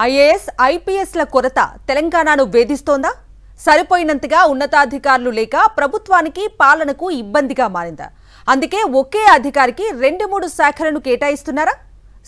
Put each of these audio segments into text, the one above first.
IAS, ఐపీఎస్ల కొరత తెలంగాణను వేధిస్తోందా? సరిపోయినంతగా ఉన్నతాధికారులు లేక ప్రభుత్వానికి పాలనకు ఇబ్బందిగా మారిందా? అందుకే ఒకే అధికారికి 2-3 శాఖలను కేటాయిస్తున్నారా?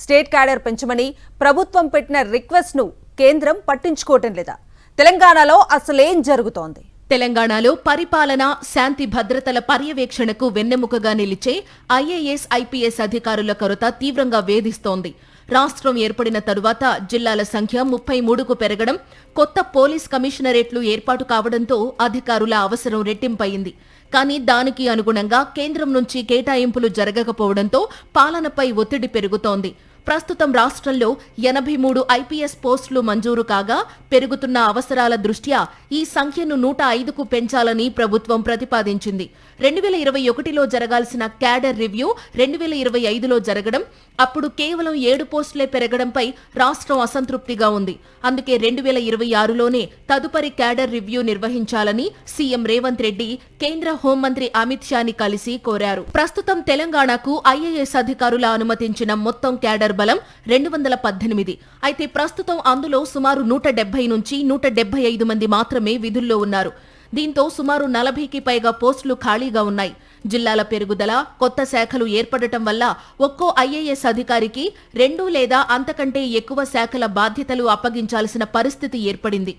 స్టేట్ క్యాడర్ పెంచమని ప్రభుత్వం పెట్టిన రిక్వెస్ట్ను కేంద్రం పట్టించుకోవటం లేదా? తెలంగాణలో అసలేం జరుగుతోంది? తెలంగాణలో పరిపాలన, శాంతి భద్రతల పర్యవేక్షణకు వెన్నెముకగా నిలిచే ఐఏఎస్, ఐపీఎస్ అధికారుల కొరత తీవ్రంగా వేధిస్తోంది. రాష్ట్రం ఏర్పడిన తరువాత జిల్లాల సంఖ్య 33కు పెరగడం, కొత్త పోలీస్ కమిషనరేట్లు ఏర్పాటు కావడంతో అధికారుల అవసరం రెట్టింపయింది. కానీ దానికి అనుగుణంగా కేంద్రం నుంచి కేటాయింపులు జరగకపోవడంతో పాలనపై ఒత్తిడి పెరుగుతోంది. ప్రస్తుతం రాష్ట్రంలో 83 ఐపీఎస్ పోస్టులు మంజూరు కాగా పెరుగుతున్న అవసరాల దృష్ట్యా ఈ సంఖ్యను 105కు పెంచాలని ప్రభుత్వం ప్రతిపాదించింది. 2021లో జరగాల్సిన క్యాడర్ రివ్యూ 2025లో జరగడం, అప్పుడు కేవలం 7 పోస్టులే పెరగడంపై రాష్ట్రం అసంతృప్తిగా ఉంది. అందుకే 2026లోనే తదుపరి క్యాడర్ రివ్యూ నిర్వహించాలని సీఎం రేవంత్ రెడ్డి కేంద్ర హోంమంత్రి అమిత్ షాని కలిసి కోరారు. ప్రస్తుతం తెలంగాణకు ఐఏఎస్ అధికారుల అనుమతించిన మొత్తం క్యాడర్ బలం 218. అయితే ప్రస్తుతం అందులో సుమారు 170 నుంచి 175 మంది మాత్రమే విధుల్లో ఉన్నారు. దీంతో సుమారు 40కి పైగా పోస్టులు ఖాళీగా ఉన్నాయి. జిల్లాల పెరుగుదల, కొత్త శాఖలు ఏర్పడటం వల్ల ఒక్కో ఐఏఎస్ అధికారికి 2 లేదా అంతకంటే ఎక్కువ శాఖల బాధ్యతలు అప్పగించాల్సిన పరిస్థితి ఏర్పడింది.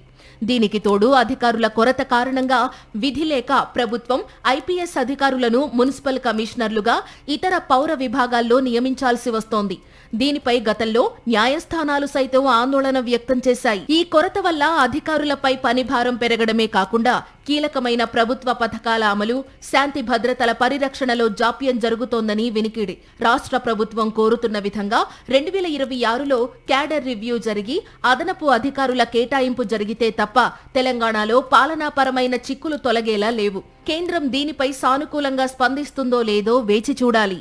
దీనికి తోడు అధికారుల కొరత కారణంగా విధి లేక ప్రభుత్వం ఐపీఎస్ అధికారులను మున్సిపల్ కమిషనర్లుగా, ఇతర పౌర విభాగాల్లో నియమించాల్సి వస్తోంది. దీనిపై గతంలో న్యాయస్థానాలు సైతం ఆందోళన వ్యక్తం చేశాయి. ఈ కొరత వల్ల అధికారులపై పనిభారం పెరగడమే కాకుండా కీలకమైన ప్రభుత్వ పథకాల అమలు, శాంతి భద్రతల పరిరక్షణలో జాప్యం జరుగుతోందని వినికిడి. రాష్ట్ర ప్రభుత్వం కోరుతున్న విధంగా 2026లో క్యాడర్ రివ్యూ జరిగి అదనపు అధికారుల కేటాయింపు జరిగితే తప్ప తెలంగాణలో పాలనాపరమైన చిక్కులు తొలగేలా లేవు. కేంద్రం దీనిపై సానుకూలంగా స్పందిస్తుందో లేదో వేచి చూడాలి.